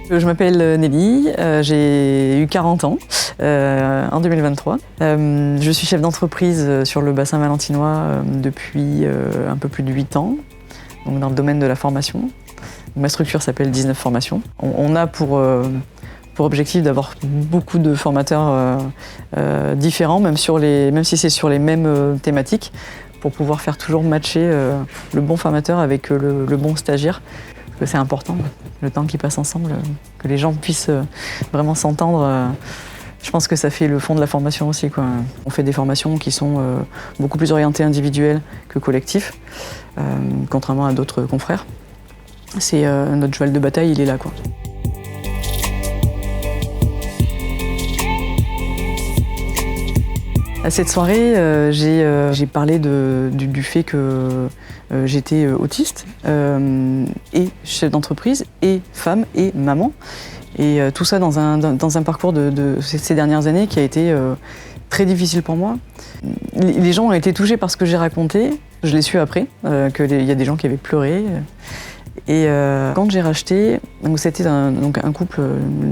Je m'appelle Nelly, j'ai eu 40 ans en 2023. Je suis chef d'entreprise sur le bassin valentinois depuis un peu plus de 8 ans, donc dans le domaine de la formation. Ma structure s'appelle 19 Formations. On a pour objectif d'avoir beaucoup de formateurs différents, même si c'est sur les mêmes thématiques, pour pouvoir faire toujours matcher le bon formateur avec le bon stagiaire. Parce que c'est important, le temps qu'ils passent ensemble, que les gens puissent vraiment s'entendre. Je pense que ça fait le fond de la formation aussi, quoi. On fait des formations qui sont beaucoup plus orientées individuelles que collectives, contrairement à d'autres confrères. C'est notre cheval de bataille, il est là, quoi. À cette soirée, j'ai parlé du fait que j'étais autiste et chef d'entreprise et femme et maman. Et tout ça dans un parcours de ces dernières années qui a été très difficile pour moi. Les gens ont été touchés par ce que j'ai raconté. Je l'ai su après, qu'il y a des gens qui avaient pleuré. Et quand j'ai racheté, c'était un couple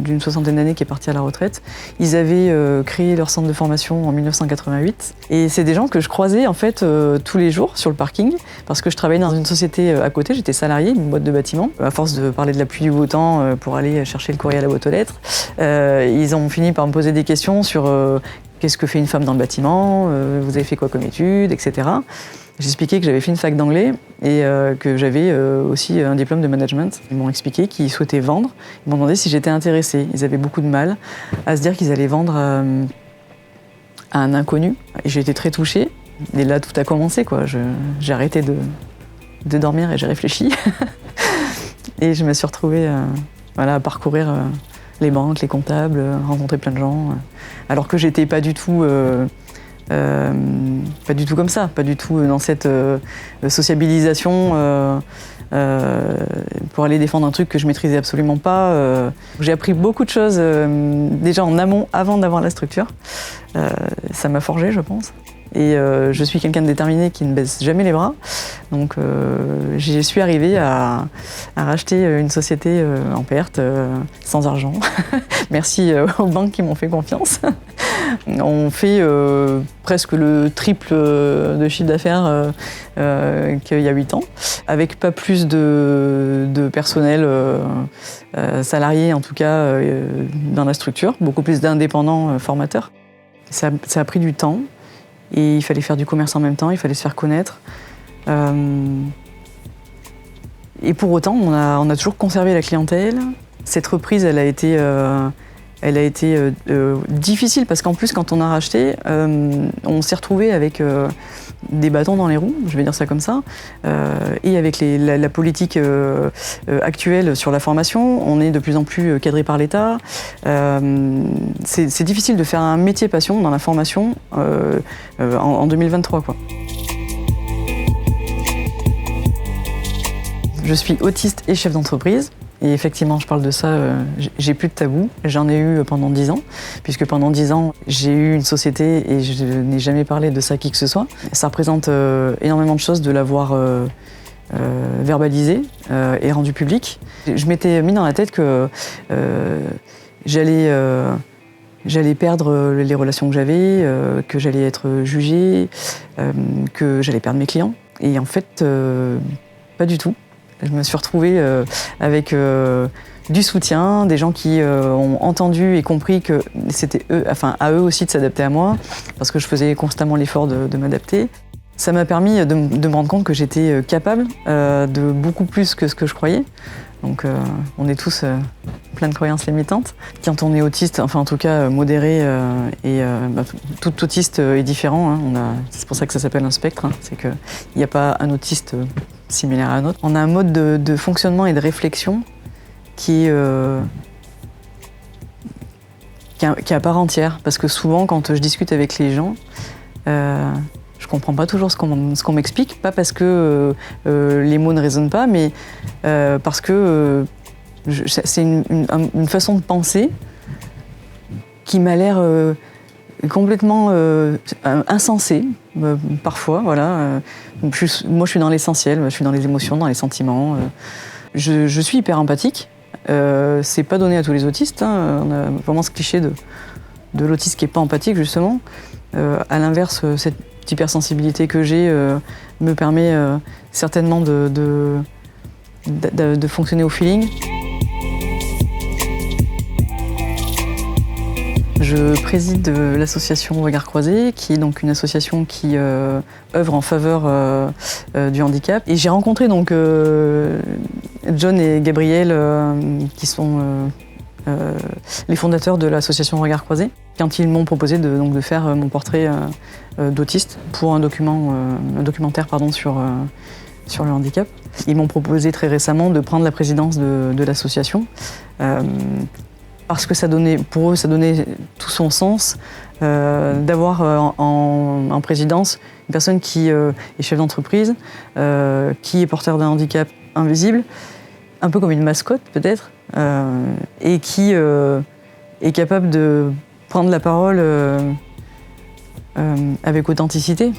d'une soixantaine d'années qui est parti à la retraite. Ils avaient créé leur centre de formation en 1988. Et c'est des gens que je croisais en fait tous les jours sur le parking, parce que je travaillais dans une société à côté, j'étais salariée d'une boîte de bâtiment. À force de parler de la pluie du beau temps pour aller chercher le courrier à la boîte aux lettres, ils ont fini par me poser des questions sur qu'est-ce que fait une femme dans le bâtiment, vous avez fait quoi comme études, etc. J'expliquais que j'avais fait une fac d'anglais et que j'avais aussi un diplôme de management. Ils m'ont expliqué qu'ils souhaitaient vendre. Ils m'ont demandé si j'étais intéressée. Ils avaient beaucoup de mal à se dire qu'ils allaient vendre à un inconnu. Et j'ai été très touchée. Et là, tout a commencé, quoi. J'ai arrêté de dormir et j'ai réfléchi. Et je me suis retrouvée à parcourir les banques, les comptables, rencontrer plein de gens. Alors que j'étais pas du tout comme ça, pas du tout dans cette sociabilisation pour aller défendre un truc que je maîtrisais absolument pas. J'ai appris beaucoup de choses déjà en amont, avant d'avoir la structure. Ça m'a forgé, je pense. Et je suis quelqu'un de déterminé qui ne baisse jamais les bras. Donc j'y suis arrivée à racheter une société en perte, sans argent. Merci aux banques qui m'ont fait confiance. On fait presque le triple de chiffre d'affaires qu'il y a 8 ans, avec pas plus de personnel salarié, en tout cas, dans la structure, beaucoup plus d'indépendants formateurs. Ça a pris du temps et il fallait faire du commerce en même temps, il fallait se faire connaître. Et pour autant, on a toujours conservé la clientèle. Cette reprise, elle a été difficile parce qu'en plus, quand on a racheté, on s'est retrouvé avec des bâtons dans les roues, je vais dire ça comme ça, et avec la politique actuelle sur la formation, on est de plus en plus cadré par l'État. C'est difficile de faire un métier passion dans la formation en 2023, quoi. Je suis autiste et chef d'entreprise. Et effectivement, je parle de ça, j'ai plus de tabou. J'en ai eu pendant 10 ans, puisque pendant 10 ans, j'ai eu une société et je n'ai jamais parlé de ça à qui que ce soit. Ça représente énormément de choses de l'avoir verbalisé et rendu public. Je m'étais mis dans la tête que j'allais perdre les relations que j'avais, que j'allais être jugée, que j'allais perdre mes clients. Et en fait, pas du tout. Je me suis retrouvée avec du soutien, des gens qui ont entendu et compris que c'était à eux aussi de s'adapter à moi, parce que je faisais constamment l'effort de m'adapter. Ça m'a permis de me rendre compte que j'étais capable de beaucoup plus que ce que je croyais. Donc on est tous plein de croyances limitantes. Quand on est autiste, enfin en tout cas modéré, tout autiste est différent, hein. C'est pour ça que ça s'appelle un spectre, hein. C'est qu'il n'y a pas un autiste similaire à un autre. On a un mode de fonctionnement et de réflexion qui est à part entière. Parce que souvent, quand je discute avec les gens, je comprends pas toujours ce qu'on m'explique. Pas parce que les mots ne résonnent pas, mais parce que c'est une façon de penser qui m'a l'air complètement insensée, parfois, voilà. Moi, je suis dans l'essentiel, je suis dans les émotions, dans les sentiments. Je suis hyper empathique, C'est pas donné à tous les autistes, hein. On a vraiment ce cliché de l'autiste qui n'est pas empathique, justement. À l'inverse, cette hypersensibilité que j'ai me permet certainement de fonctionner au feeling. Je préside l'association Regard Croisé, qui est donc une association qui œuvre en faveur du handicap. Et j'ai rencontré donc John et Gabriel, qui sont les fondateurs de l'association Regard Croisé, quand ils m'ont proposé de faire mon portrait d'autiste pour un documentaire sur le handicap. Ils m'ont proposé très récemment de prendre la présidence de l'association. Parce que pour eux, ça donnait tout son sens d'avoir en présidence une personne qui est chef d'entreprise, qui est porteur d'un handicap invisible, un peu comme une mascotte peut-être, et qui est capable de prendre la parole avec authenticité.